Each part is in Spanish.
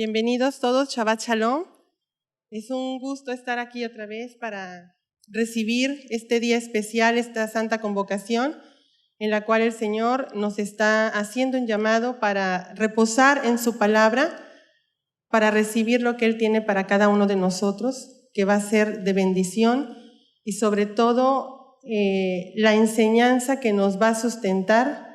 Bienvenidos todos, Shabbat Shalom. Es un gusto estar aquí otra vez para recibir este día especial, esta santa convocación, en la cual el Señor nos está haciendo un llamado para reposar en su palabra, para recibir lo que Él tiene para cada uno de nosotros, que va a ser de bendición y sobre todo la enseñanza que nos va a sustentar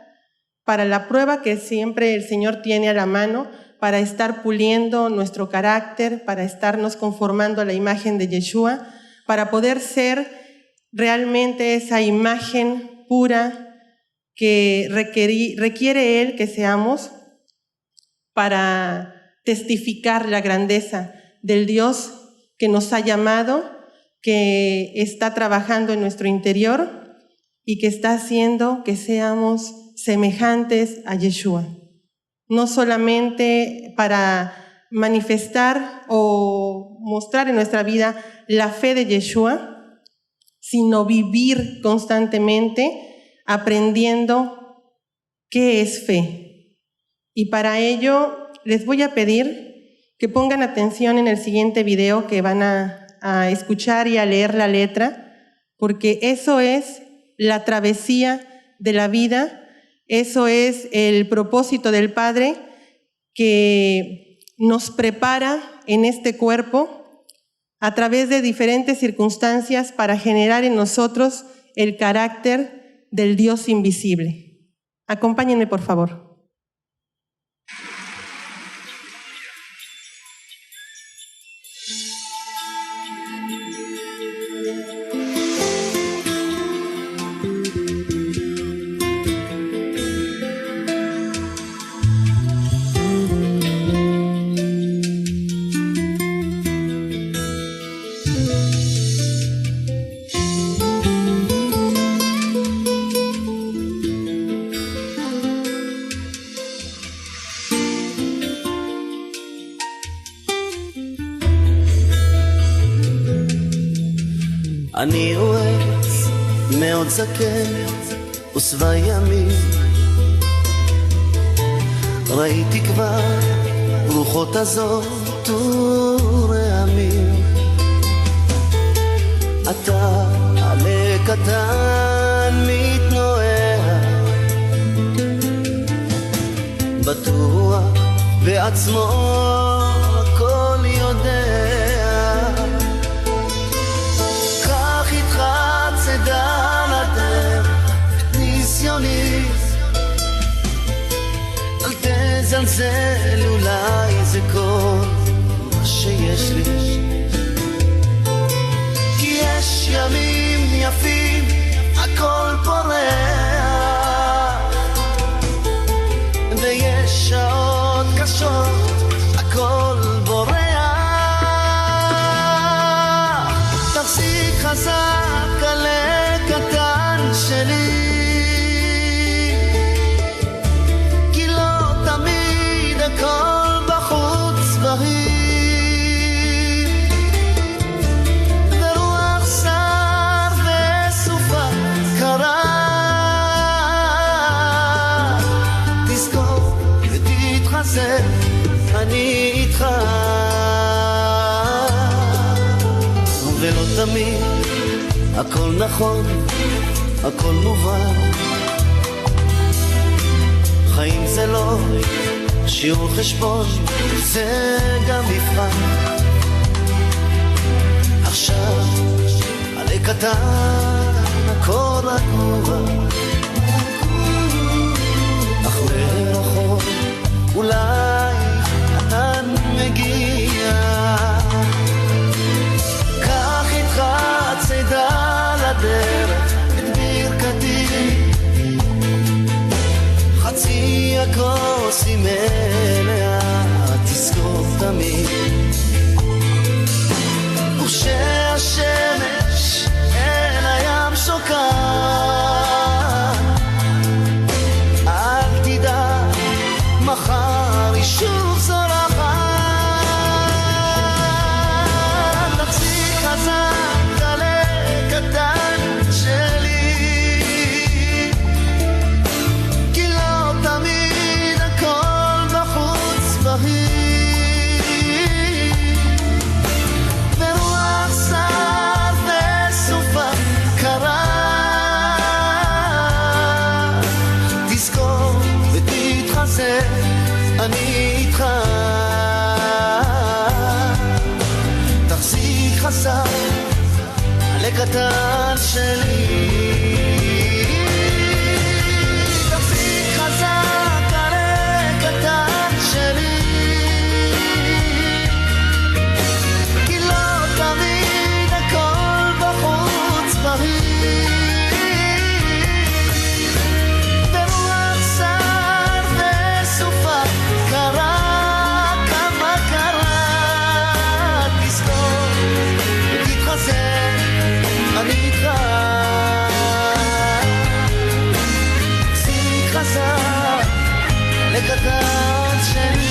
para la prueba que siempre el Señor tiene a la mano, para estar puliendo nuestro carácter, para estarnos conformando a la imagen de Yeshua, para poder ser realmente esa imagen pura que requiere Él que seamos para testificar la grandeza del Dios que nos ha llamado, que está trabajando en nuestro interior y que está haciendo que seamos semejantes a Yeshua. No solamente para manifestar o mostrar en nuestra vida la fe de Yeshua, sino vivir constantemente aprendiendo qué es fe. Y para ello les voy a pedir que pongan atención en el siguiente video que van a escuchar y a leer la letra, porque eso es la travesía de la vida. Eso es el propósito del Padre que nos prepara en este cuerpo a través de diferentes circunstancias para generar en nosotros el carácter del Dios invisible. Acompáñenme, por favor. אני הוא עץ מאוד זקן ושבע ימים, ראיתי כבר רוחות הזאת ורעמים. אתה עלה קטן מתנועע, בטוח בעצמו הכל יודע. צידה לדרך ניסיוני, אל תזלזל, אולי זה כל מה שיש לי. כי יש ימים יפים, הכל פורח, ויש שעות קשות, הכל בורח. תחזיק חזק עלה קטן שלי, כי לא תמיד הכל בחוץ בהיר, ורוח שר וסופה קרה. תזכור ותתחזק, אני איתך, ולא תמיד הכל נכון, הכל מובן. חיים זה לא שיעור חשבון, זה גם מבחן. עכשיו עלה קטן, הכל רגוע, אך מרחוק אולי ענן מגיע. קח איתך צידה לדרך את ברכתי, חצי הכוס היא מלאה, תזכור תמיד. וכשהשמש אל הים שוקעת, אל תדע מחר לקטן שלי. תחזיק חזק לקטן שלי, כי לא תמיד הכל בחוץ בריא. ברוח שר וסופה קרה כמה קרה, תזכור תתחזק אני איתך. תחזיק חזק לקטן שלי.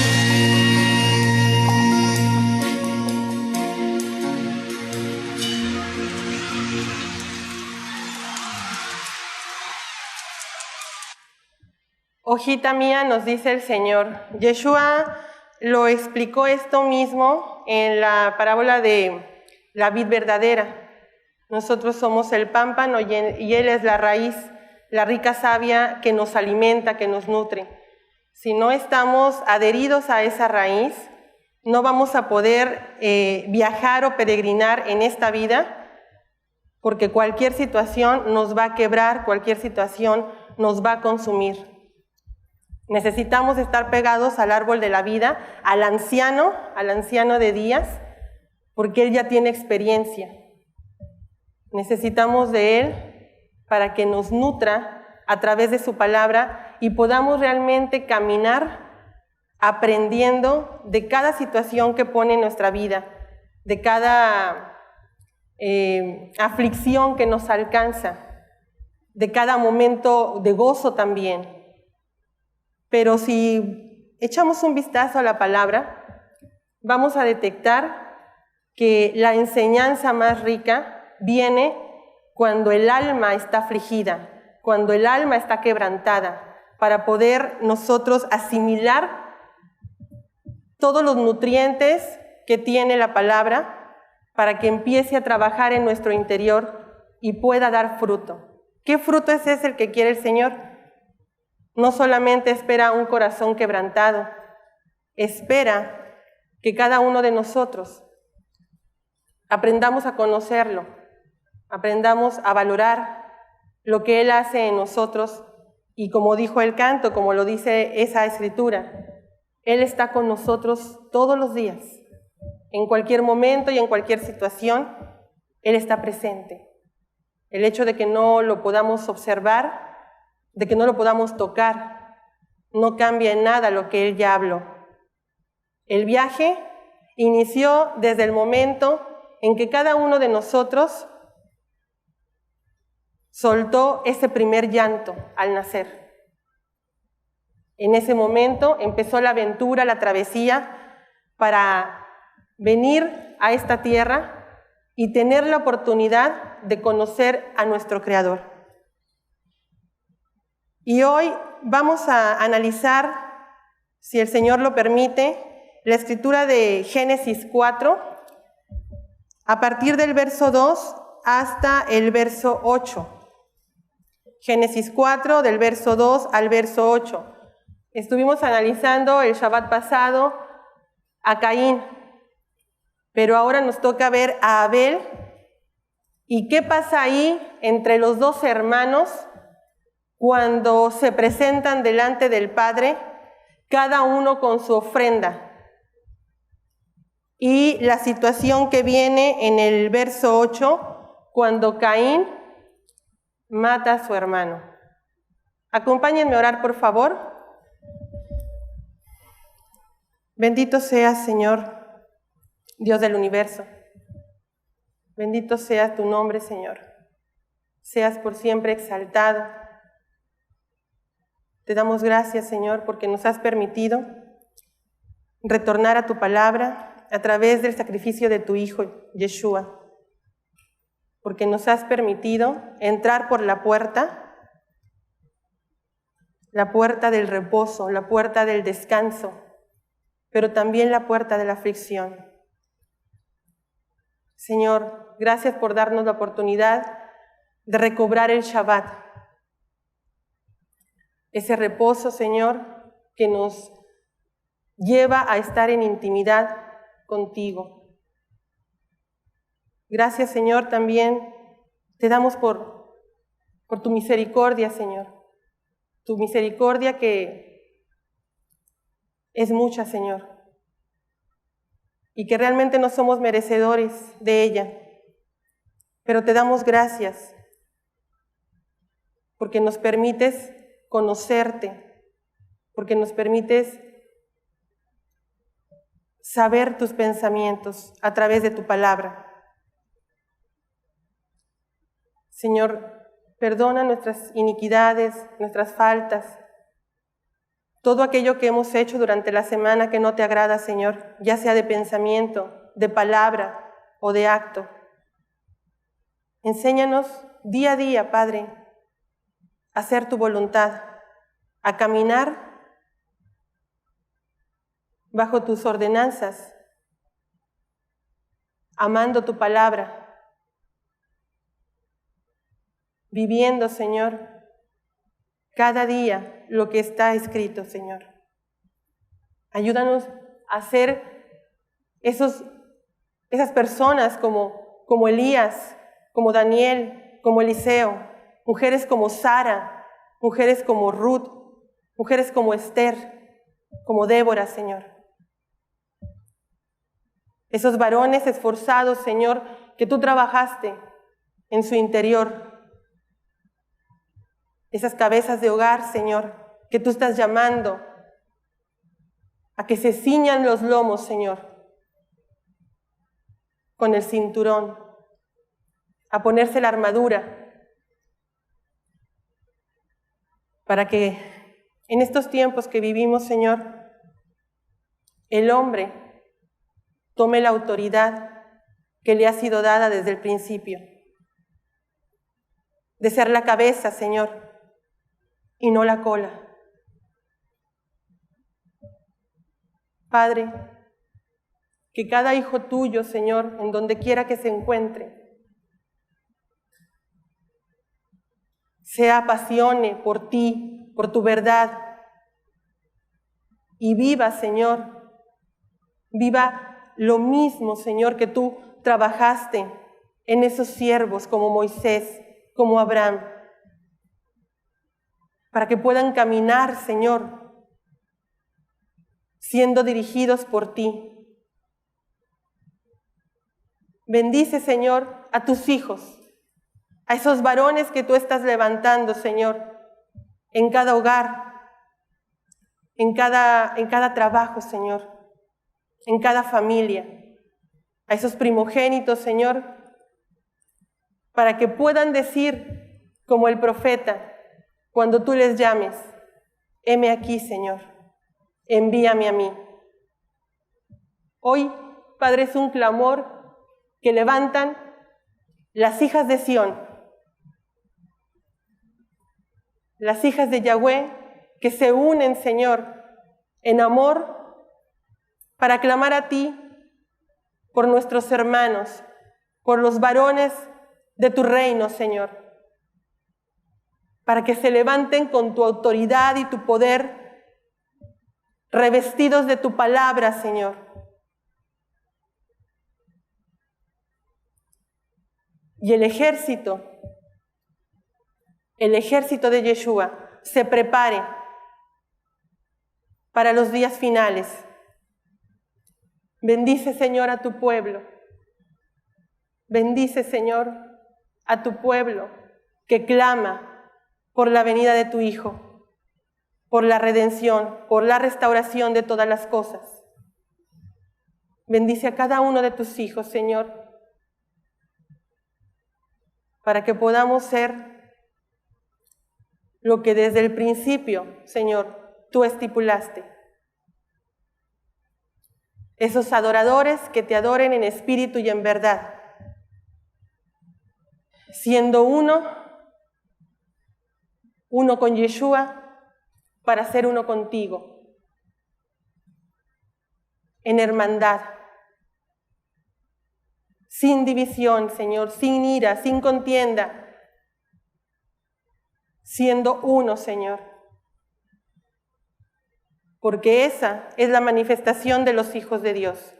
Hojita mía, nos dice el Señor. Yeshua lo explicó esto mismo en la parábola de la vid verdadera. Nosotros somos el pámpano y Él es la raíz, la rica savia que nos alimenta, que nos nutre. Si no estamos adheridos a esa raíz, no vamos a poder viajar o peregrinar en esta vida, porque cualquier situación nos va a quebrar, cualquier situación nos va a consumir. Necesitamos estar pegados al árbol de la vida, al anciano de días, porque Él ya tiene experiencia. Necesitamos de Él para que nos nutra a través de su palabra y podamos realmente caminar aprendiendo de cada situación que pone en nuestra vida, de cada aflicción que nos alcanza, de cada momento de gozo también. Pero si echamos un vistazo a la palabra, vamos a detectar que la enseñanza más rica viene cuando el alma está afligida, cuando el alma está quebrantada, para poder nosotros asimilar todos los nutrientes que tiene la palabra, para que empiece a trabajar en nuestro interior y pueda dar fruto. ¿Qué fruto es ese el que quiere el Señor? No solamente espera un corazón quebrantado, espera que cada uno de nosotros aprendamos a conocerlo, aprendamos a valorar lo que Él hace en nosotros y como dijo el canto, como lo dice esa escritura, Él está con nosotros todos los días, en cualquier momento y en cualquier situación, Él está presente. El hecho de que no lo podamos observar, de que no lo podamos tocar, no cambia en nada lo que Él ya habló. El viaje inició desde el momento en que cada uno de nosotros soltó ese primer llanto al nacer. En ese momento empezó la aventura, la travesía para venir a esta tierra y tener la oportunidad de conocer a nuestro Creador. Y hoy vamos a analizar, si el Señor lo permite, la escritura de Génesis 4, a partir del verso 2 hasta el verso 8. Génesis 4, del verso 2 al verso 8. Estuvimos analizando el Shabbat pasado a Caín, pero ahora nos toca ver a Abel y qué pasa ahí entre los dos hermanos cuando se presentan delante del Padre, cada uno con su ofrenda. Y la situación que viene en el verso 8, cuando Caín mata a su hermano. Acompáñenme a orar, por favor. Bendito seas, Señor, Dios del universo. Bendito sea tu nombre, Señor. Seas por siempre exaltado. Te damos gracias, Señor, porque nos has permitido retornar a tu palabra a través del sacrificio de tu Hijo, Yeshua, porque nos has permitido entrar por la puerta del reposo, la puerta del descanso, pero también la puerta de la aflicción. Señor, gracias por darnos la oportunidad de recobrar el Shabbat, ese reposo, Señor, que nos lleva a estar en intimidad contigo. Gracias, Señor, también Te damos por tu misericordia, Señor. Tu misericordia que es mucha, Señor. Y que realmente no somos merecedores de ella. Pero te damos gracias porque nos permites conocerte, porque nos permites saber tus pensamientos a través de tu palabra. Señor, perdona nuestras iniquidades, nuestras faltas, todo aquello que hemos hecho durante la semana que no te agrada, Señor, ya sea de pensamiento, de palabra o de acto. Enséñanos día a día, Padre, a hacer tu voluntad, a caminar bajo tus ordenanzas, amando tu palabra, viviendo, Señor, cada día lo que está escrito, Señor. Ayúdanos a ser esas personas como Elías, como Daniel, como Eliseo, mujeres como Sara, mujeres como Ruth, mujeres como Esther, como Débora, Señor. Esos varones esforzados, Señor, que tú trabajaste en su interior. Esas cabezas de hogar, Señor, que tú estás llamando a que se ciñan los lomos, Señor, con el cinturón, a ponerse la armadura, para que en estos tiempos que vivimos, Señor, el hombre tome la autoridad que le ha sido dada desde el principio, de ser la cabeza, Señor, y no la cola. Padre, que cada hijo tuyo, Señor, en donde quiera que se encuentre, se apasione por ti, por tu verdad, y viva, Señor, viva lo mismo, Señor, que tú trabajaste en esos siervos como Moisés, como Abraham, para que puedan caminar, Señor, siendo dirigidos por ti. Bendice, Señor, a tus hijos, a esos varones que tú estás levantando, Señor, en cada hogar, en cada trabajo, Señor, en cada familia, a esos primogénitos, Señor, para que puedan decir, como el profeta, cuando tú les llames, heme aquí, Señor, envíame a mí. Hoy, Padre, es un clamor que levantan las hijas de Sión, las hijas de Yahweh, que se unen, Señor, en amor, para clamar a ti por nuestros hermanos, por los varones de tu reino, Señor, para que se levanten con tu autoridad y tu poder, revestidos de tu palabra, Señor. Y el ejército de Yeshua se prepare para los días finales. Bendice, Señor, a tu pueblo. Bendice, Señor, a tu pueblo que clama por la venida de tu Hijo, por la redención, por la restauración de todas las cosas. Bendice a cada uno de tus hijos, Señor, para que podamos ser lo que desde el principio, Señor, tú estipulaste. Esos adoradores que te adoren en espíritu y en verdad, siendo uno con Yeshua, para ser uno contigo, en hermandad, sin división, Señor, sin ira, sin contienda, siendo uno, Señor, porque esa es la manifestación de los hijos de Dios,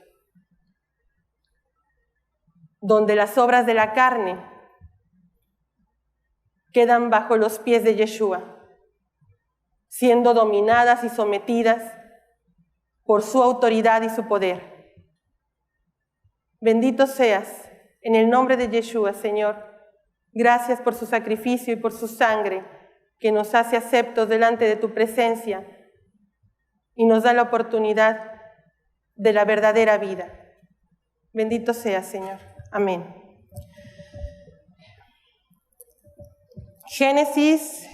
donde las obras de la carne quedan bajo los pies de Yeshua, siendo dominadas y sometidas por su autoridad y su poder. Bendito seas en el nombre de Yeshua, Señor. Gracias por su sacrificio y por su sangre que nos hace aceptos delante de tu presencia y nos da la oportunidad de la verdadera vida. Bendito seas, Señor. Amén. Génesis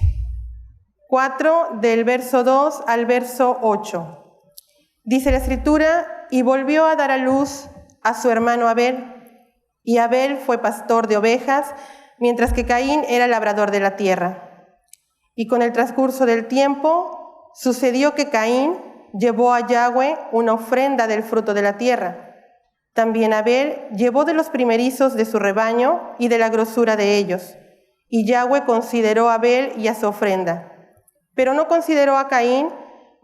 4, del verso 2 al verso 8. Dice la Escritura, y volvió a dar a luz a su hermano Abel, y Abel fue pastor de ovejas, mientras que Caín era labrador de la tierra. Y con el transcurso del tiempo, sucedió que Caín llevó a Yahweh una ofrenda del fruto de la tierra. También Abel llevó de los primerizos de su rebaño y de la grosura de ellos. Y Yahweh consideró a Abel y a su ofrenda, pero no consideró a Caín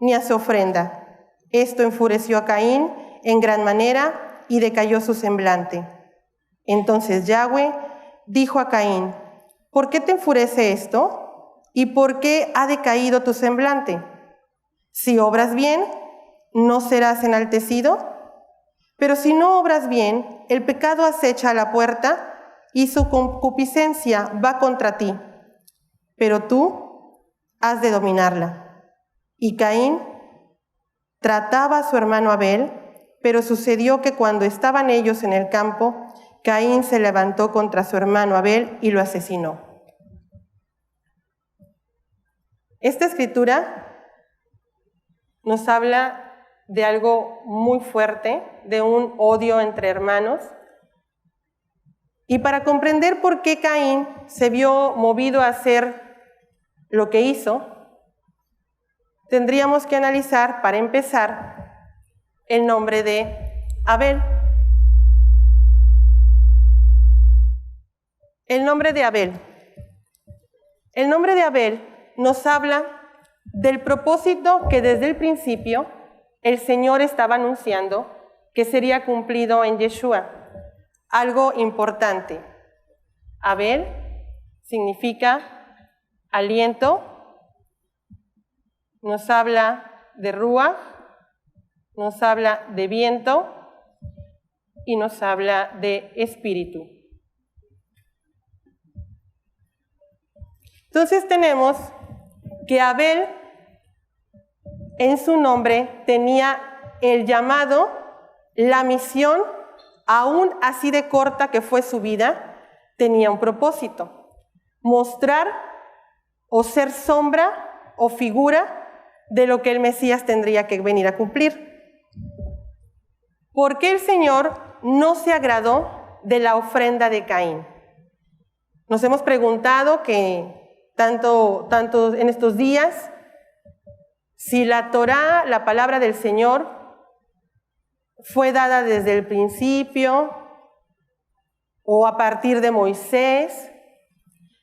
ni a su ofrenda. Esto enfureció a Caín en gran manera y decayó su semblante. Entonces Yahweh dijo a Caín, ¿por qué te enfurece esto? ¿Y por qué ha decaído tu semblante? Si obras bien, ¿no serás enaltecido? Pero si no obras bien, el pecado acecha a la puerta y su concupiscencia va contra ti. Pero tú has de dominarla. Y Caín trataba a su hermano Abel, pero sucedió que cuando estaban ellos en el campo, Caín se levantó contra su hermano Abel y lo asesinó. Esta escritura nos habla de algo muy fuerte, de un odio entre hermanos. Y para comprender por qué Caín se vio movido a hacer lo que hizo, tendríamos que analizar, para empezar, el nombre de Abel. El nombre de Abel. El nombre de Abel nos habla del propósito que desde el principio el Señor estaba anunciando que sería cumplido en Yeshua. Algo importante. Abel significa aliento, nos habla de Ruach, nos habla de viento y nos habla de espíritu. Entonces tenemos que Abel en su nombre tenía el llamado, la misión, aún así de corta que fue su vida, tenía un propósito: mostrar o ser sombra o figura de lo que el Mesías tendría que venir a cumplir. ¿Por qué el Señor no se agradó de la ofrenda de Caín? Nos hemos preguntado que tanto en estos días, si la Torá, la palabra del Señor, fue dada desde el principio o a partir de Moisés,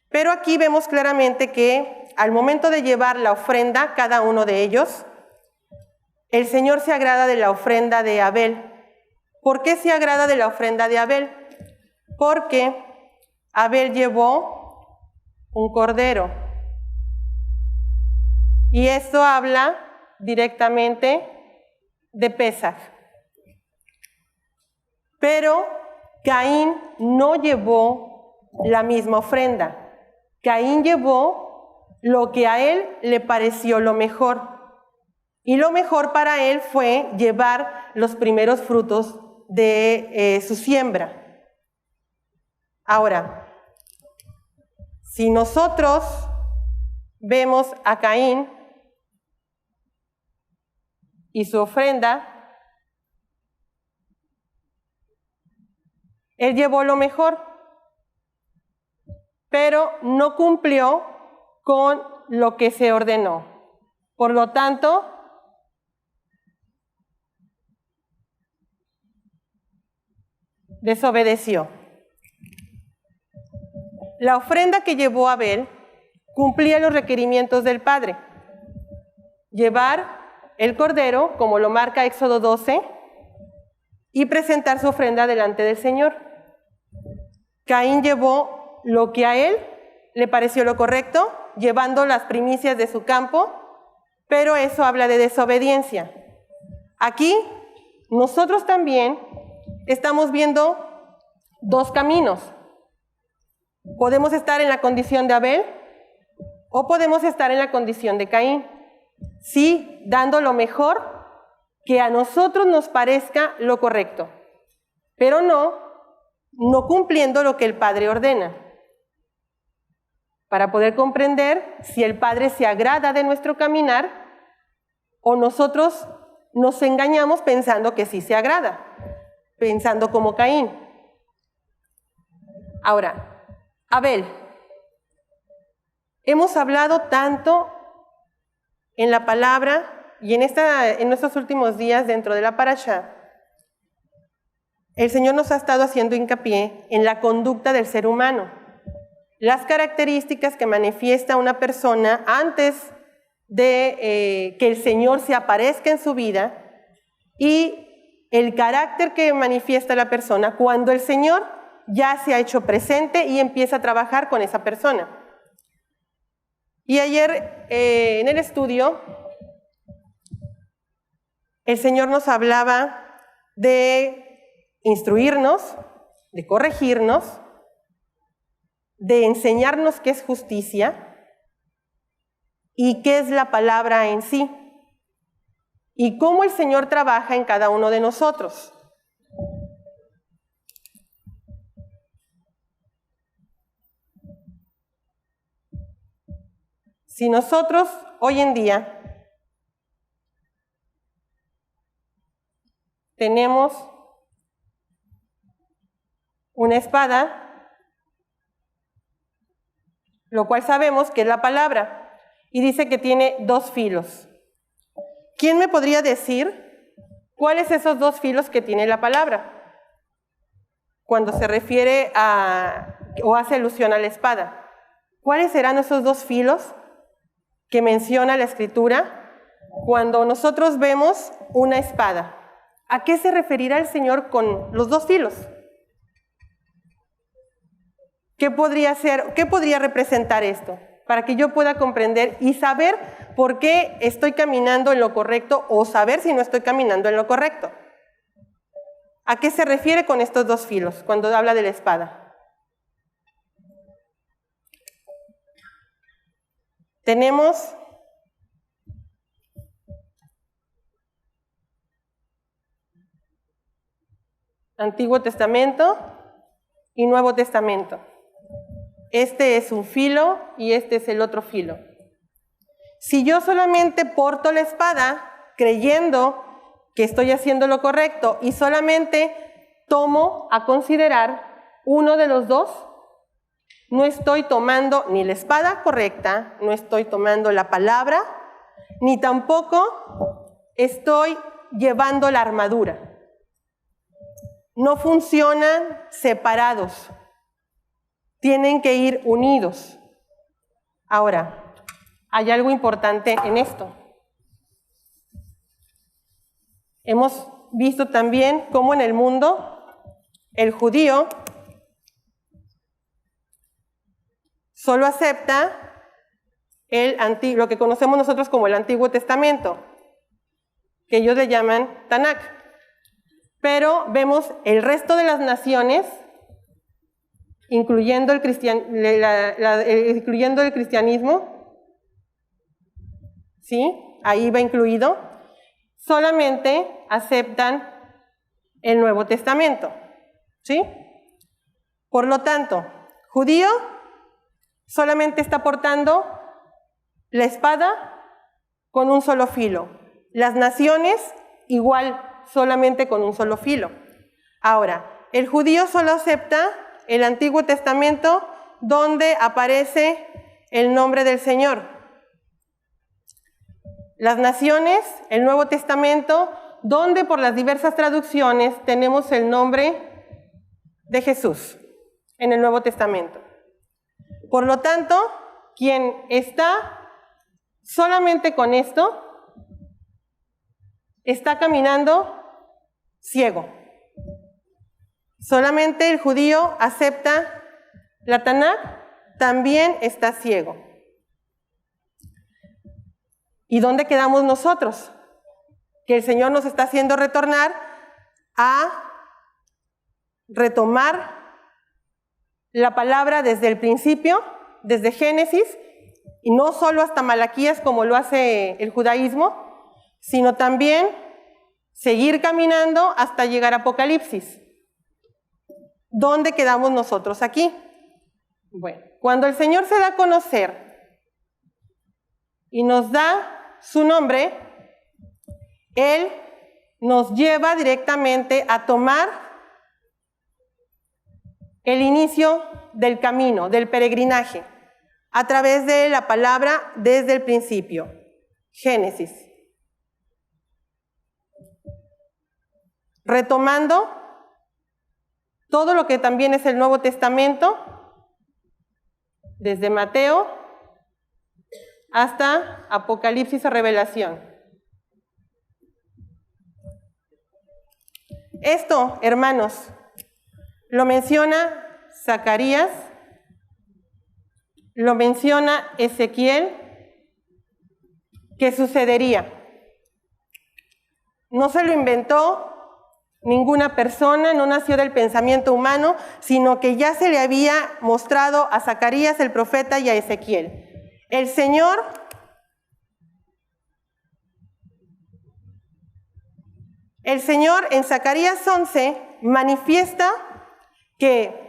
pero aquí vemos claramente que al momento de llevar la ofrenda, cada uno de ellos, el Señor se agrada de la ofrenda de Abel. ¿Por qué se agrada de la ofrenda de Abel? Porque Abel llevó un cordero. Y esto habla directamente de Pesaj. Pero Caín no llevó la misma ofrenda. Caín llevó lo que a él le pareció lo mejor. Y lo mejor para él fue llevar los primeros frutos de su siembra. Ahora, si nosotros vemos a Caín y su ofrenda, él llevó lo mejor, pero no cumplió con lo que se ordenó. Por lo tanto, desobedeció. La ofrenda que llevó Abel cumplía los requerimientos del Padre. Llevar el cordero, como lo marca Éxodo 12, y presentar su ofrenda delante del Señor. Caín llevó lo que a él le pareció lo correcto, llevando las primicias de su campo, pero eso habla de desobediencia. Aquí nosotros también estamos viendo dos caminos. Podemos estar en la condición de Abel o podemos estar en la condición de Caín. Sí, dando lo mejor que a nosotros nos parezca lo correcto, pero no cumpliendo lo que el Padre ordena. Para poder comprender si el Padre se agrada de nuestro caminar o nosotros nos engañamos pensando que sí se agrada, pensando como Caín. Ahora, Abel. Hemos hablado tanto en la palabra y en estos últimos días dentro de la parashá. El Señor nos ha estado haciendo hincapié en la conducta del ser humano, las características que manifiesta una persona antes de que el Señor se aparezca en su vida y el carácter que manifiesta la persona cuando el Señor ya se ha hecho presente y empieza a trabajar con esa persona. Y ayer en el estudio el Señor nos hablaba de instruirnos, de corregirnos, de enseñarnos qué es justicia y qué es la palabra en sí, y cómo el Señor trabaja en cada uno de nosotros. Si nosotros hoy en día tenemos una espada, lo cual sabemos que es la palabra, y dice que tiene dos filos. ¿Quién me podría decir cuáles son esos dos filos que tiene la palabra? Cuando se refiere a, o hace alusión a la espada. ¿Cuáles serán esos dos filos que menciona la Escritura cuando nosotros vemos una espada? ¿A qué se referirá el Señor con los dos filos? ¿Qué podría ser, qué podría representar esto? Para que yo pueda comprender y saber por qué estoy caminando en lo correcto o saber si no estoy caminando en lo correcto. ¿A qué se refiere con estos dos filos cuando habla de la espada? Tenemos Antiguo Testamento y Nuevo Testamento. Este es un filo y este es el otro filo. Si yo solamente porto la espada creyendo que estoy haciendo lo correcto y solamente tomo a considerar uno de los dos, no estoy tomando ni la espada correcta, no estoy tomando la palabra, ni tampoco estoy llevando la armadura. No funcionan separados, tienen que ir unidos. Ahora, hay algo importante en esto. Hemos visto también cómo en el mundo el judío solo acepta lo que conocemos nosotros como el Antiguo Testamento, que ellos le llaman Tanakh. Pero vemos el resto de las naciones, incluyendo el cristianismo, ¿sí? Ahí va incluido, solamente aceptan el Nuevo Testamento, ¿sí? Por lo tanto, judío solamente está portando la espada con un solo filo. Las naciones igual, solamente con un solo filo. Ahora, el judío solo acepta el Antiguo Testamento donde aparece el nombre del Señor. Las naciones, el Nuevo Testamento, donde por las diversas traducciones tenemos el nombre de Jesús en el Nuevo Testamento. Por lo tanto, quien está solamente con esto, está caminando ciego. Solamente el judío acepta la Tanakh también está ciego. ¿Y dónde quedamos nosotros? Que el Señor nos está haciendo retornar a retomar la palabra desde el principio, desde Génesis, y no solo hasta Malaquías como lo hace el judaísmo, sino también seguir caminando hasta llegar a Apocalipsis. ¿Dónde quedamos nosotros aquí? Bueno, cuando el Señor se da a conocer y nos da su nombre, Él nos lleva directamente a tomar el inicio del camino, del peregrinaje, a través de la palabra desde el principio, Génesis. Retomando todo lo que también es el Nuevo Testamento, desde Mateo hasta Apocalipsis o Revelación. Esto, hermanos, lo menciona Zacarías, lo menciona Ezequiel, que sucedería. No se lo inventó ninguna persona, no nació del pensamiento humano, sino que ya se le había mostrado a Zacarías el profeta y a Ezequiel. El Señor en Zacarías 11 manifiesta que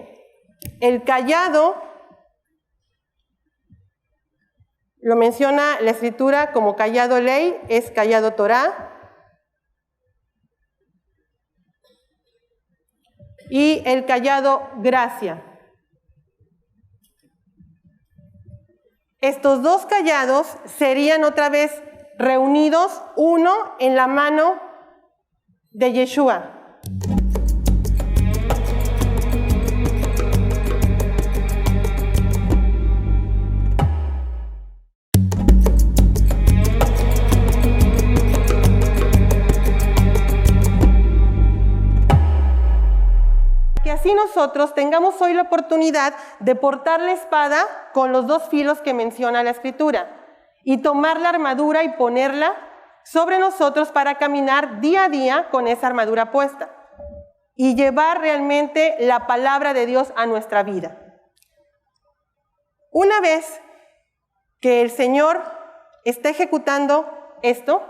el cayado, lo menciona la Escritura como cayado ley, es cayado Torá, y el cayado gracia. Estos dos callados serían otra vez reunidos, uno en la mano de Yeshua. Que así nosotros tengamos hoy la oportunidad de portar la espada con los dos filos que menciona la Escritura y tomar la armadura y ponerla sobre nosotros para caminar día a día con esa armadura puesta y llevar realmente la palabra de Dios a nuestra vida. Una vez que el Señor está ejecutando esto,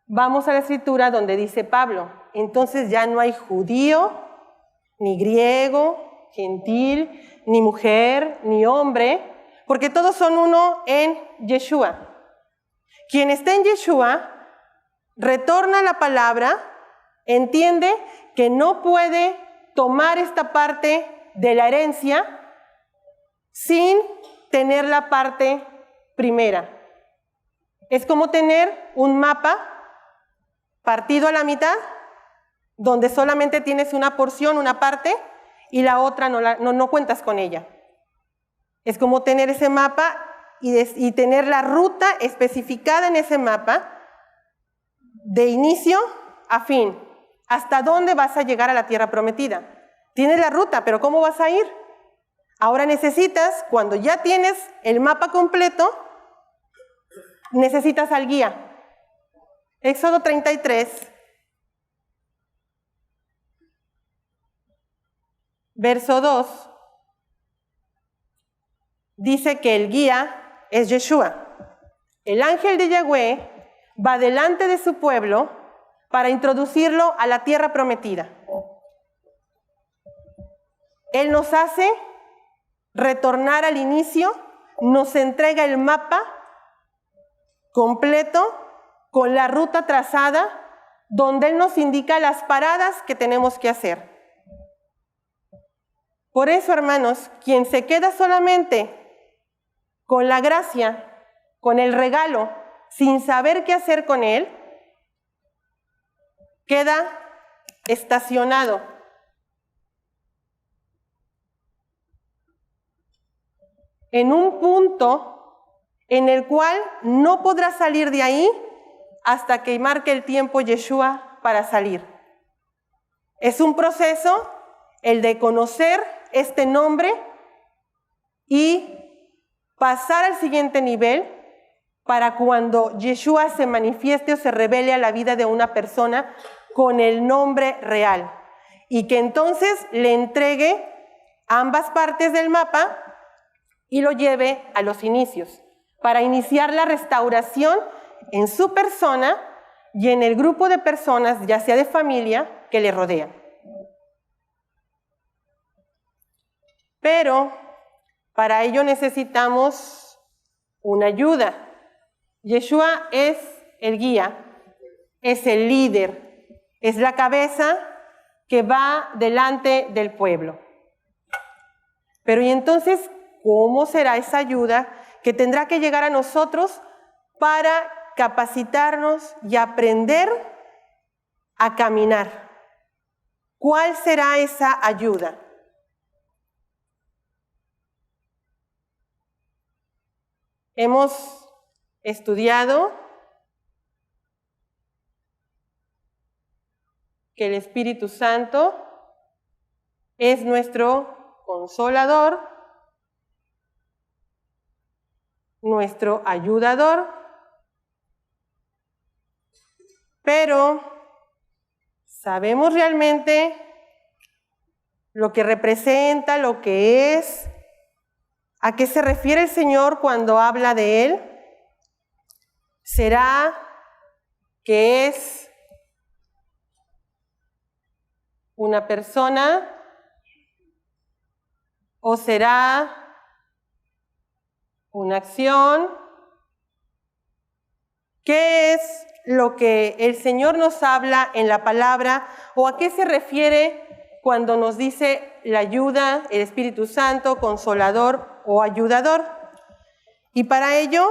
vamos a la Escritura donde dice Pablo: entonces ya no hay judío, ni griego, gentil, ni mujer, ni hombre, porque todos son uno en Yeshua. Quien está en Yeshua retorna la palabra, entiende que no puede tomar esta parte de la herencia sin tener la parte primera. Es como tener un mapa partido a la mitad, donde solamente tienes una porción, una parte, y la otra no cuentas con ella. Es como tener ese mapa y tener la ruta especificada en ese mapa, de inicio a fin. ¿Hasta dónde vas a llegar a la tierra prometida? Tienes la ruta, pero ¿cómo vas a ir? Ahora necesitas, cuando ya tienes el mapa completo, necesitas al guía. Éxodo 33, verso 2, dice que el guía es Yeshua. El ángel de Yahweh va delante de su pueblo para introducirlo a la tierra prometida. Él nos hace retornar al inicio, nos entrega el mapa completo con la ruta trazada, donde Él nos indica las paradas que tenemos que hacer. Por eso, hermanos, quien se queda solamente con la gracia, con el regalo, sin saber qué hacer con él, queda estacionado. En un punto en el cual no podrá salir de ahí hasta que marque el tiempo Yeshua para salir. Es un proceso el de conocer este nombre y pasar al siguiente nivel para cuando Yeshua se manifieste o se revele a la vida de una persona con el nombre real y que entonces le entregue ambas partes del mapa y lo lleve a los inicios para iniciar la restauración en su persona y en el grupo de personas, ya sea de familia, que le rodean. Pero para ello necesitamos una ayuda. Yeshua es el guía, es el líder, es la cabeza que va delante del pueblo. Pero ¿y entonces cómo será esa ayuda que tendrá que llegar a nosotros para capacitarnos y aprender a caminar? ¿Cuál será esa ayuda? Hemos estudiado que el Espíritu Santo es nuestro consolador, nuestro ayudador, pero ¿sabemos realmente lo que representa, lo que es? ¿A qué se refiere el Señor cuando habla de Él? ¿Será que es una persona? ¿O será una acción? ¿Qué es lo que el Señor nos habla en la palabra? ¿O a qué se refiere cuando nos dice la ayuda, el Espíritu Santo, consolador o ayudador? Y para ello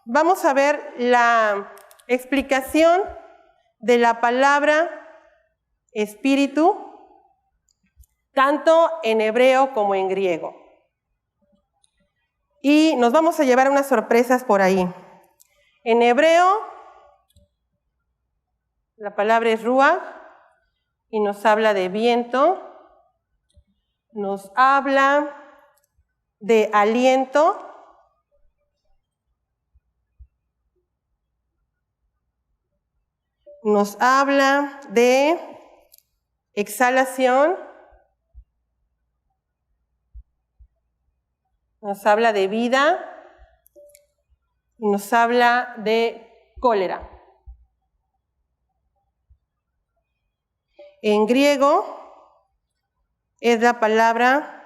vamos a ver la explicación de la palabra espíritu, tanto en hebreo como en griego. Y nos vamos a llevar unas sorpresas por ahí. En hebreo, la palabra es ruach y nos habla de viento, nos habla de aliento, nos habla de exhalación, nos habla de vida, nos habla de cólera. En griego es la palabra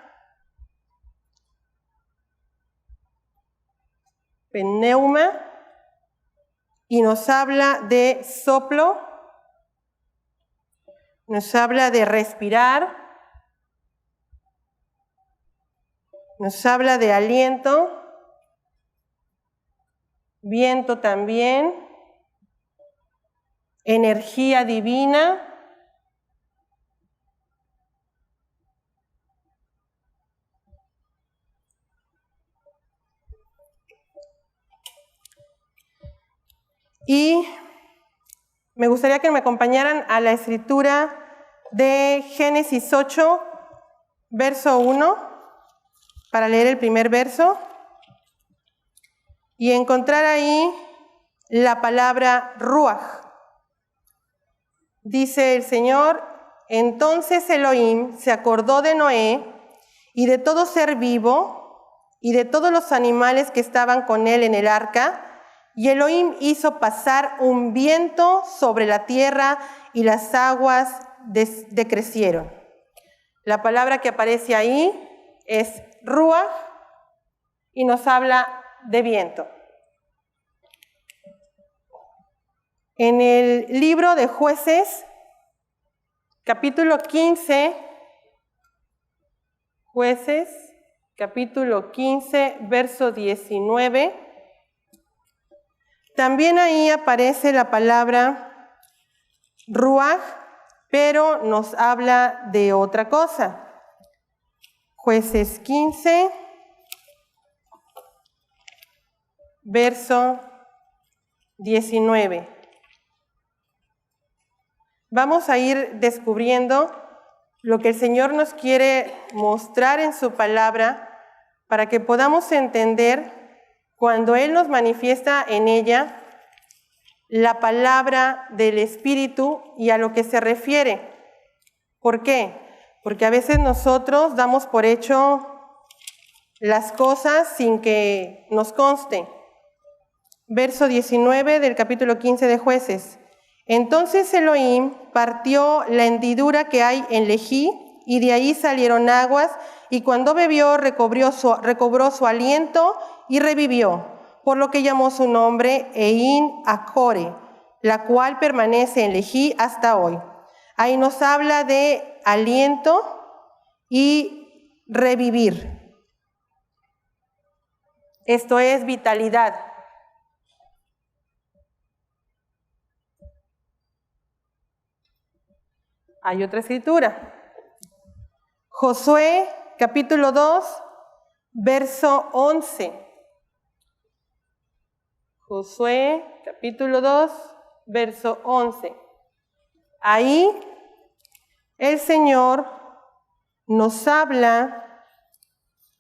pneuma y nos habla de soplo, nos habla de respirar, nos habla de aliento, viento también, energía divina, y me gustaría que me acompañaran a la escritura de Génesis 8, verso 1, para leer el primer verso y encontrar ahí la palabra ruach. Dice el Señor: entonces Elohim se acordó de Noé y de todo ser vivo y de todos los animales que estaban con él en el arca, y Elohim hizo pasar un viento sobre la tierra y las aguas decrecieron. La palabra que aparece ahí es ruach y nos habla de viento. En el libro de Jueces, capítulo 15, Jueces, capítulo 15, verso 19, también ahí aparece la palabra ruach, pero nos habla de otra cosa. Jueces 15, verso 19. Vamos a ir descubriendo lo que el Señor nos quiere mostrar en su palabra para que podamos entender cuando Él nos manifiesta en ella la palabra del Espíritu y a lo que se refiere. ¿Por qué? Porque a veces nosotros damos por hecho las cosas sin que nos conste. Verso 19 del capítulo 15 de Jueces. Entonces Elohim partió la hendidura que hay en Lejí, y de ahí salieron aguas, y cuando bebió recobró su aliento y revivió, por lo que llamó su nombre Ein Akore, la cual permanece en Lejí hasta hoy. Ahí nos habla de aliento y revivir. Esto es vitalidad. Hay otra escritura. Josué, capítulo 2, verso 11. Josué, capítulo 2, verso 11. Ahí el Señor nos habla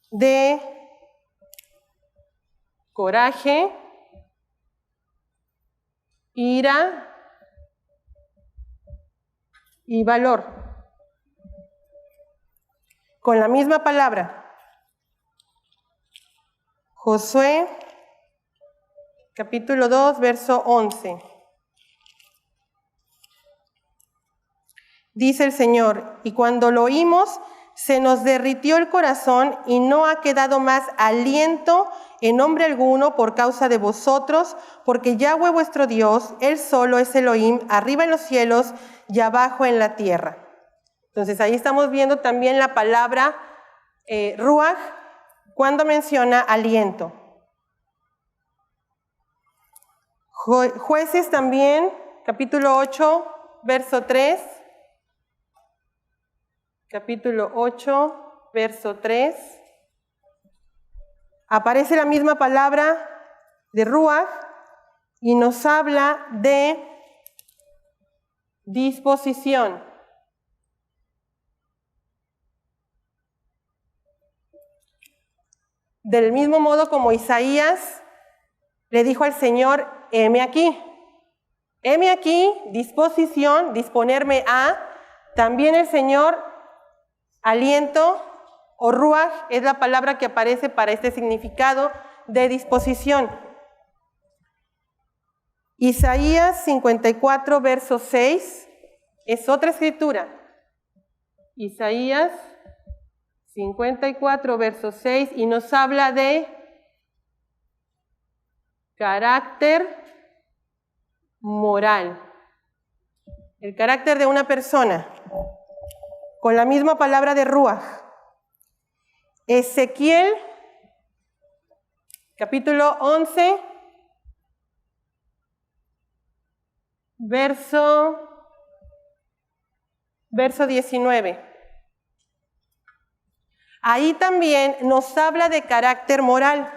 de coraje, ira y valor. Con la misma palabra. Josué, capítulo 2, verso 11. Dice el Señor, y cuando lo oímos, se nos derritió el corazón y no ha quedado más aliento en hombre alguno por causa de vosotros, porque Yahweh vuestro Dios, Él solo es Elohim, arriba en los cielos y abajo en la tierra. Entonces ahí estamos viendo también la palabra ruach cuando menciona aliento. Jueces también, capítulo 8, verso 3. Capítulo 8, verso 3. Aparece la misma palabra de ruach y nos habla de disposición. Del mismo modo como Isaías le dijo al Señor, heme aquí, disposición, disponerme a. También el Señor, aliento o ruach es la palabra que aparece para este significado de disposición. Isaías 54, verso 6 es otra escritura. Isaías 54, verso 6, y nos habla de carácter moral. El carácter de una persona, con la misma palabra de ruach. Ezequiel, capítulo 11, verso 19. Ahí también nos habla de carácter moral.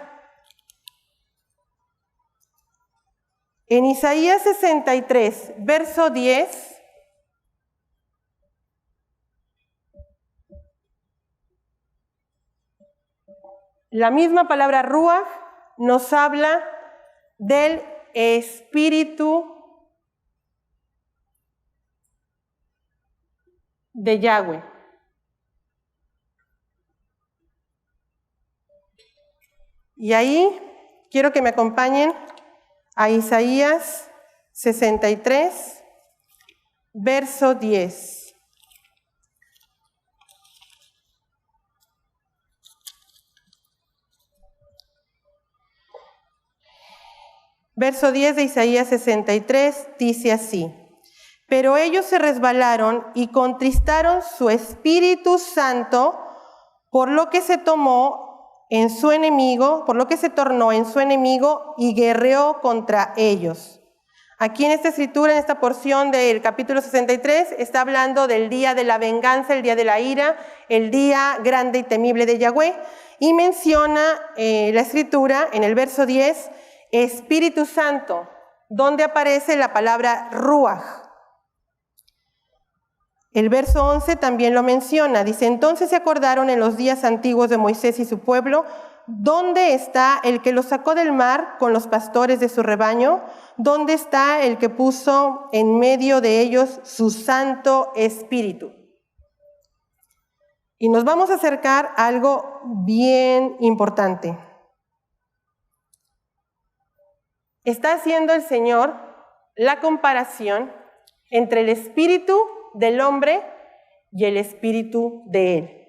En Isaías 63, verso 10, la misma palabra ruach nos habla del espíritu de Yahweh. Y ahí quiero que me acompañen a Isaías 63, verso 10. Verso 10 de Isaías 63 dice así: pero ellos se resbalaron y contristaron su Espíritu Santo, por lo que se tornó en su enemigo y guerreó contra ellos. Aquí en esta escritura, en esta porción del capítulo 63, está hablando del día de la venganza, el día de la ira, el día grande y temible de Yahweh, y menciona la escritura en el verso 10, Espíritu Santo, donde aparece la palabra ruach. El verso 11 también lo menciona. Dice, entonces se acordaron en los días antiguos de Moisés y su pueblo, ¿dónde está el que los sacó del mar con los pastores de su rebaño? ¿Dónde está el que puso en medio de ellos su Santo Espíritu? Y nos vamos a acercar a algo bien importante. Está haciendo el Señor la comparación entre el espíritu del hombre y el espíritu de él.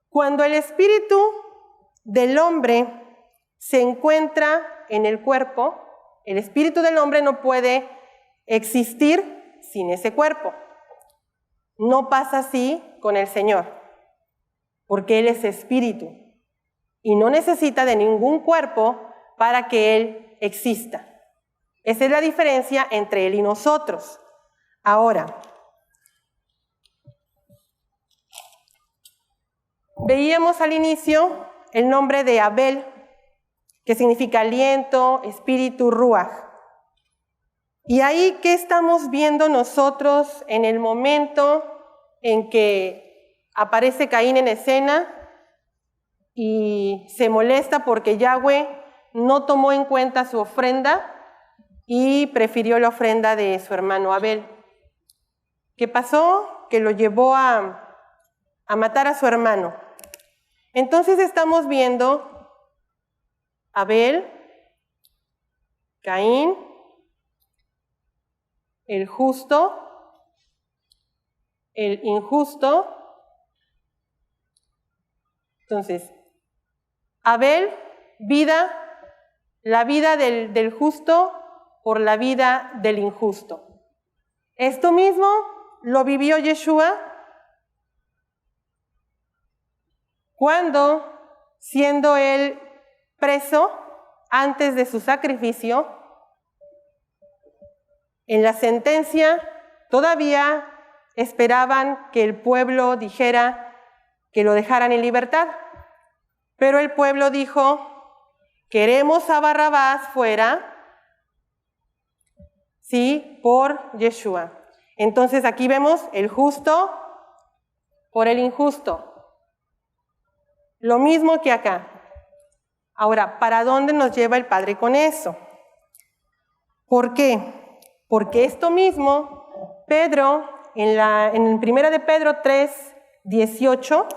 Cuando el espíritu del hombre se encuentra en el cuerpo, el espíritu del hombre no puede existir sin ese cuerpo. No pasa así con el Señor, porque Él es espíritu y no necesita de ningún cuerpo para que Él exista. Esa es la diferencia entre Él y nosotros. Ahora, veíamos al inicio el nombre de Abel, que significa aliento, espíritu, ruaj. Y ahí, ¿qué estamos viendo nosotros en el momento en que aparece Caín en escena y se molesta porque Yahweh no tomó en cuenta su ofrenda y prefirió la ofrenda de su hermano Abel? ¿Qué pasó? Que lo llevó a matar a su hermano. Entonces estamos viendo Abel, Caín, el justo, el injusto. Entonces, Abel, la vida del justo por la vida del injusto. Esto mismo lo vivió Yeshua cuando, siendo él preso antes de su sacrificio, en la sentencia todavía esperaban que el pueblo dijera que lo dejaran en libertad. Pero el pueblo dijo, queremos a Barrabás fuera, sí, por Yeshua. Entonces aquí vemos el justo por el injusto. Lo mismo que acá. Ahora, ¿para dónde nos lleva el Padre con eso? ¿Por qué? Porque esto mismo, Pedro, en 1 de Pedro 3, 18,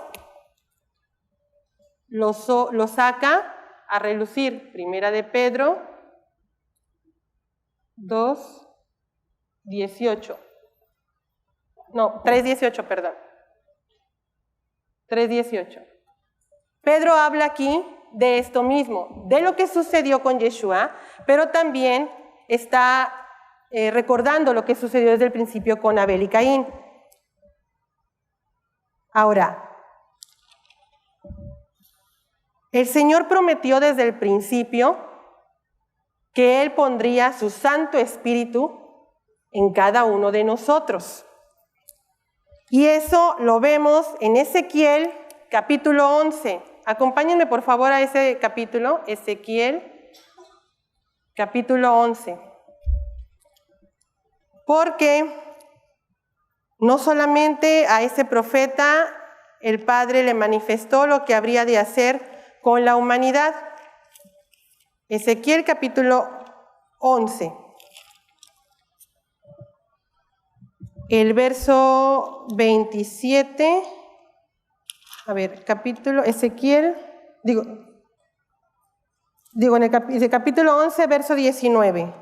lo saca a relucir. 1 de Pedro 2, 18. No, 3, 18, perdón. 3, 18. Pedro habla aquí de esto mismo, de lo que sucedió con Yeshua, pero también está recordando lo que sucedió desde el principio con Abel y Caín. Ahora, el Señor prometió desde el principio que Él pondría su Santo Espíritu en cada uno de nosotros. Y eso lo vemos en Ezequiel capítulo 11. Acompáñenme por favor a ese capítulo, Ezequiel capítulo 11. Porque no solamente a ese profeta el Padre le manifestó lo que habría de hacer con la humanidad. Ezequiel capítulo 11. El verso 27, Ezequiel, en el capítulo 11, verso 19.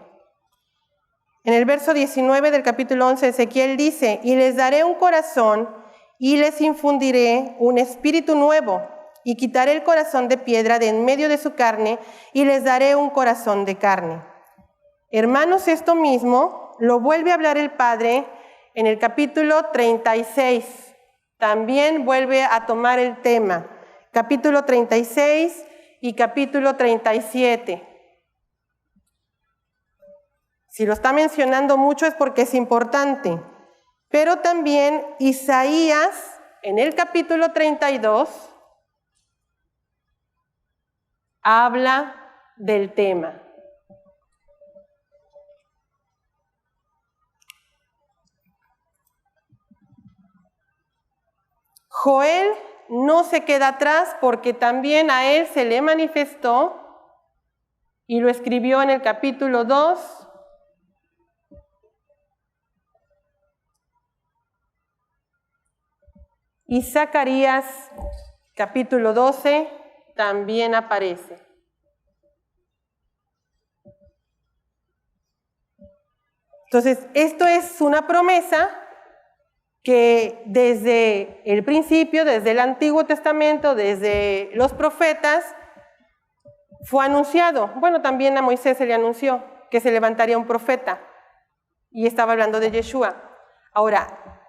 En el verso 19 del capítulo 11 de Ezequiel dice, y les daré un corazón y les infundiré un espíritu nuevo, y quitaré el corazón de piedra de en medio de su carne, y les daré un corazón de carne. Hermanos, esto mismo lo vuelve a hablar el Padre en el capítulo 36. También vuelve a tomar el tema. Capítulo 36 y capítulo 37. Si lo está mencionando mucho es porque es importante. Pero también Isaías, en el capítulo 32, habla del tema. Joel no se queda atrás porque también a él se le manifestó y lo escribió en el capítulo 2. Y Zacarías, capítulo 12, también aparece. Entonces, esto es una promesa que desde el principio, desde el Antiguo Testamento, desde los profetas, fue anunciado. Bueno, también a Moisés se le anunció que se levantaría un profeta, y estaba hablando de Yeshua. Ahora,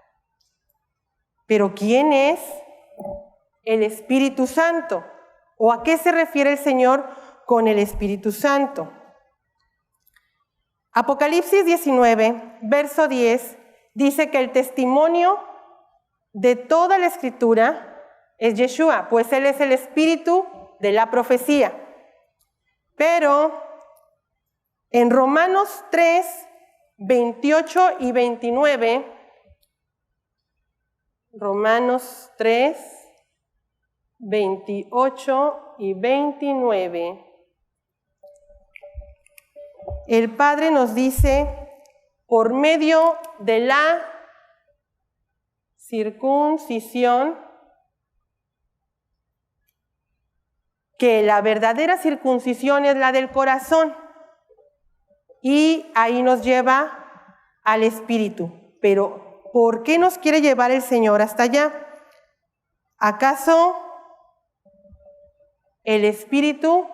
¿pero quién es el Espíritu Santo? ¿O a qué se refiere el Señor con el Espíritu Santo? Apocalipsis 19, verso 10, dice que el testimonio de toda la Escritura es Yeshua, pues Él es el Espíritu de la profecía. Pero en Romanos 3, 28 y 29, Romanos 3, 28 y 29, el Padre nos dice, por medio de la circuncisión, que la verdadera circuncisión es la del corazón, y ahí nos lleva al Espíritu. Pero, ¿por qué nos quiere llevar el Señor hasta allá? ¿Acaso el Espíritu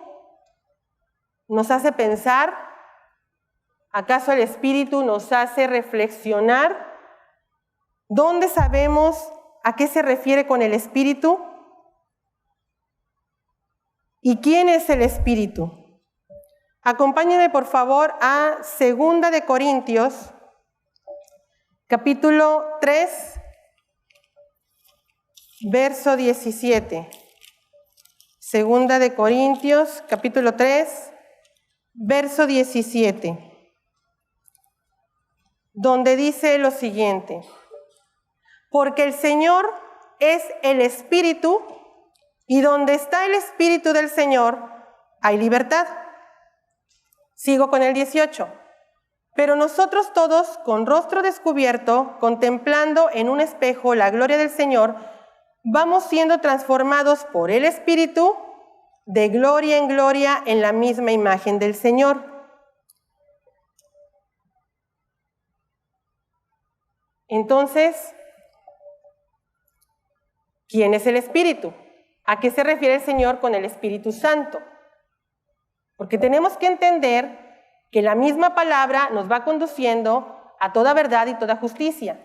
nos hace pensar? ¿Acaso el Espíritu nos hace reflexionar? ¿Dónde sabemos a qué se refiere con el Espíritu? ¿Y quién es el Espíritu? Acompáñenme por favor a 2 de Corintios, capítulo 3, verso 17. 2 de Corintios, capítulo 3, verso 17. Donde dice lo siguiente: porque el Señor es el Espíritu, y donde está el Espíritu del Señor, hay libertad. Sigo con el 18. Pero nosotros todos, con rostro descubierto, contemplando en un espejo la gloria del Señor, vamos siendo transformados por el Espíritu de gloria en gloria en la misma imagen del Señor. Entonces, ¿quién es el Espíritu? ¿A qué se refiere el Señor con el Espíritu Santo? Porque tenemos que entender que la misma palabra nos va conduciendo a toda verdad y toda justicia.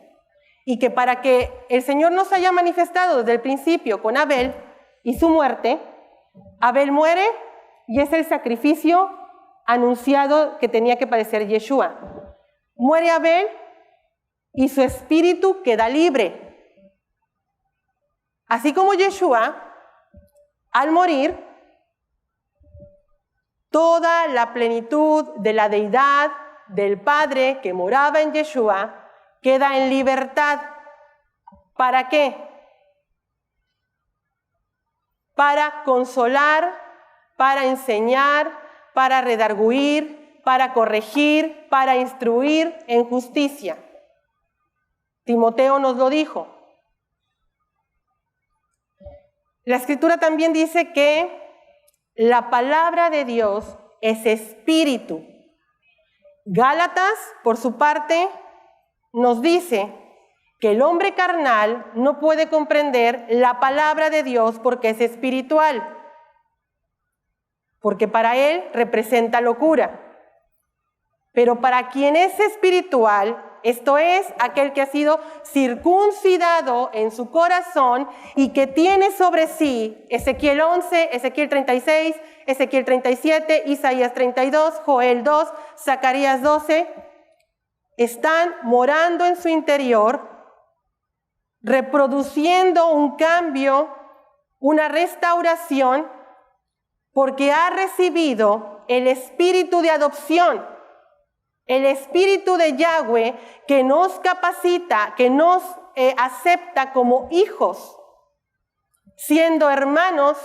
Y que para que el Señor nos haya manifestado desde el principio con Abel y su muerte, Abel muere y es el sacrificio anunciado que tenía que padecer Yeshua. Muere Abel y su espíritu queda libre. Así como Yeshua, al morir, toda la plenitud de la deidad del Padre que moraba en Yeshua queda en libertad. ¿Para qué? Para consolar, para enseñar, para redarguir, para corregir, para instruir en justicia. Timoteo nos lo dijo. La Escritura también dice que la palabra de Dios es espíritu. Gálatas, por su parte, nos dice que el hombre carnal no puede comprender la palabra de Dios porque es espiritual, porque para él representa locura. Pero para quien es espiritual, esto es, aquel que ha sido circuncidado en su corazón y que tiene sobre sí Ezequiel 11, Ezequiel 36, Ezequiel 37, Isaías 32, Joel 2, Zacarías 12, están morando en su interior, reproduciendo un cambio, una restauración, porque ha recibido el espíritu de adopción. El Espíritu de Yahweh que nos capacita, que nos acepta como hijos siendo hermanos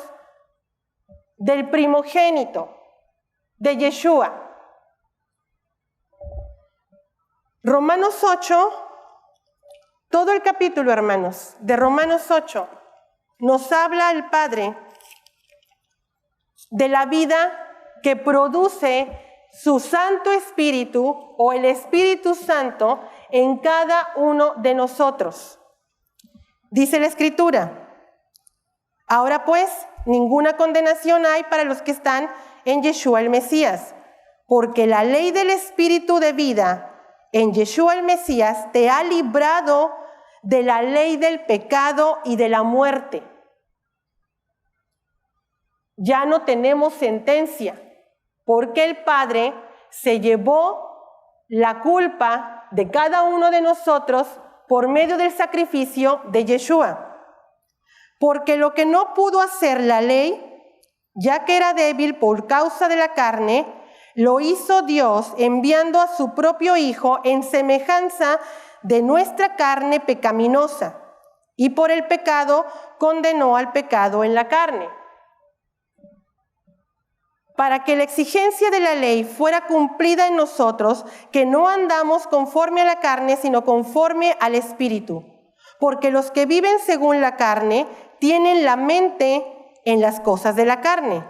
del primogénito, de Yeshua. Romanos 8, todo el capítulo, hermanos, de Romanos 8, nos habla el Padre de la vida que produce su Santo Espíritu o el Espíritu Santo en cada uno de nosotros. Dice la Escritura: ahora pues, ninguna condenación hay para los que están en Yeshua el Mesías, porque la ley del Espíritu de vida en Yeshua el Mesías te ha librado de la ley del pecado y de la muerte. Ya no tenemos sentencia, porque el Padre se llevó la culpa de cada uno de nosotros por medio del sacrificio de Yeshua. Porque lo que no pudo hacer la ley, ya que era débil por causa de la carne, lo hizo Dios enviando a su propio Hijo en semejanza de nuestra carne pecaminosa, y por el pecado condenó al pecado en la carne, para que la exigencia de la ley fuera cumplida en nosotros, que no andamos conforme a la carne, sino conforme al Espíritu. Porque los que viven según la carne tienen la mente en las cosas de la carne,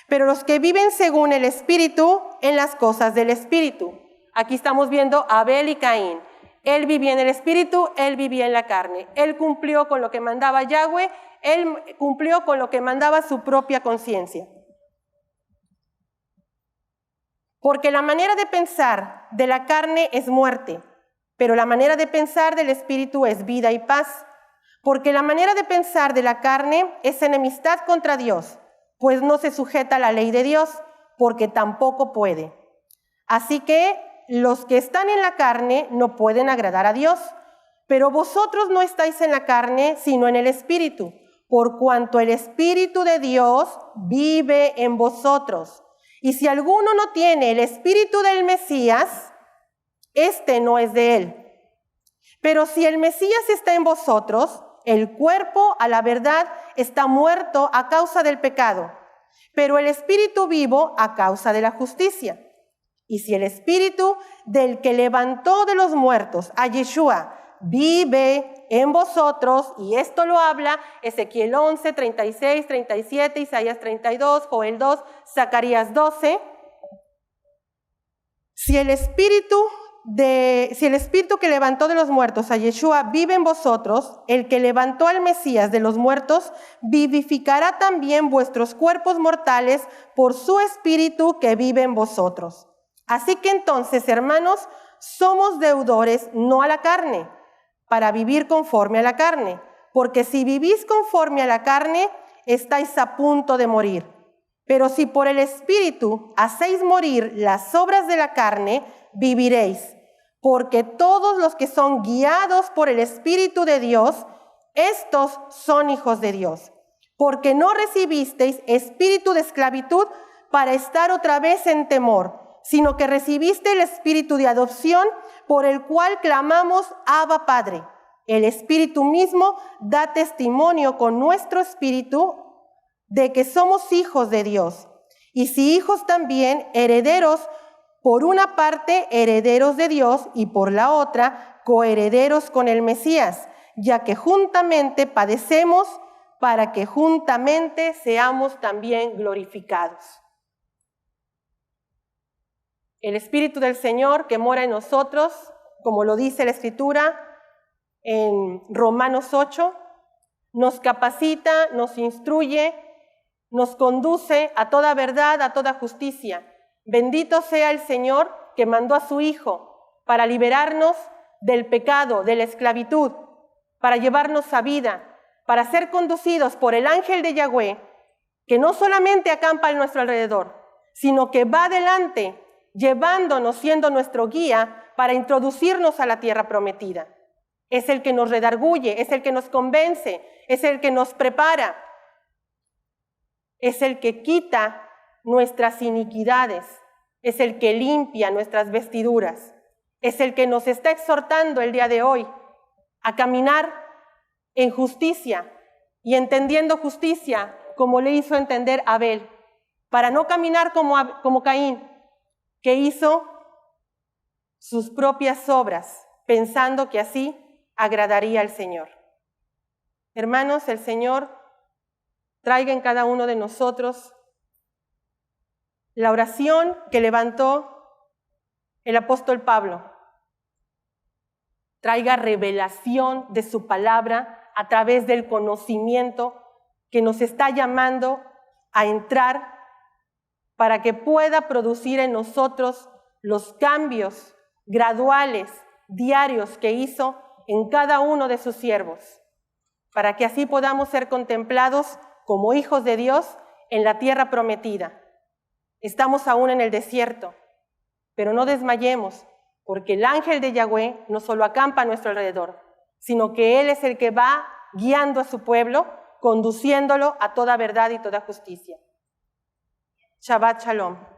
pero los que viven según el Espíritu, en las cosas del Espíritu. Aquí estamos viendo a Abel y Caín. Él vivía en el Espíritu, él vivía en la carne. Él cumplió con lo que mandaba Yahweh, él cumplió con lo que mandaba su propia conciencia. Porque la manera de pensar de la carne es muerte, pero la manera de pensar del Espíritu es vida y paz. Porque la manera de pensar de la carne es enemistad contra Dios, pues no se sujeta a la ley de Dios, porque tampoco puede. Así que los que están en la carne no pueden agradar a Dios, pero vosotros no estáis en la carne, sino en el Espíritu, por cuanto el Espíritu de Dios vive en vosotros. Y si alguno no tiene el Espíritu del Mesías, este no es de él. Pero si el Mesías está en vosotros, el cuerpo a la verdad está muerto a causa del pecado, pero el Espíritu vivo a causa de la justicia. Y si el Espíritu del que levantó de los muertos a Yeshua vive en vosotros, y esto lo habla Ezequiel 11, 36, 37, Isaías 32, Joel 2, Zacarías 12. Si el Espíritu que levantó de los muertos a Yeshua vive en vosotros, el que levantó al Mesías de los muertos vivificará también vuestros cuerpos mortales por su Espíritu que vive en vosotros. Así que entonces, hermanos, somos deudores no a la carne, para vivir conforme a la carne, porque si vivís conforme a la carne, estáis a punto de morir. Pero si por el Espíritu hacéis morir las obras de la carne, viviréis. Porque todos los que son guiados por el Espíritu de Dios, estos son hijos de Dios. Porque no recibisteis espíritu de esclavitud para estar otra vez en temor, sino que recibiste el Espíritu de adopción, por el cual clamamos, Abba Padre. El Espíritu mismo da testimonio con nuestro espíritu de que somos hijos de Dios. Y si hijos también, herederos, por una parte herederos de Dios y por la otra coherederos con el Mesías, ya que juntamente padecemos para que juntamente seamos también glorificados. El Espíritu del Señor que mora en nosotros, como lo dice la Escritura en Romanos 8, nos capacita, nos instruye, nos conduce a toda verdad, a toda justicia. Bendito sea el Señor que mandó a su Hijo para liberarnos del pecado, de la esclavitud, para llevarnos a vida, para ser conducidos por el ángel de Yahweh, que no solamente acampa a nuestro alrededor, sino que va adelante, llevándonos, siendo nuestro guía para introducirnos a la tierra prometida. Es el que nos redarguye, es el que nos convence, es el que nos prepara, es el que quita nuestras iniquidades, es el que limpia nuestras vestiduras, es el que nos está exhortando el día de hoy a caminar en justicia y entendiendo justicia, como le hizo entender Abel, para no caminar como Caín, que hizo sus propias obras, pensando que así agradaría al Señor. Hermanos, el Señor traiga en cada uno de nosotros la oración que levantó el apóstol Pablo. Traiga revelación de su palabra a través del conocimiento que nos está llamando a entrar para que pueda producir en nosotros los cambios graduales, diarios que hizo en cada uno de sus siervos, para que así podamos ser contemplados como hijos de Dios en la tierra prometida. Estamos aún en el desierto, pero no desmayemos, porque el ángel de Yahweh no solo acampa a nuestro alrededor, sino que Él es el que va guiando a su pueblo, conduciéndolo a toda verdad y toda justicia. Shabbat Shalom.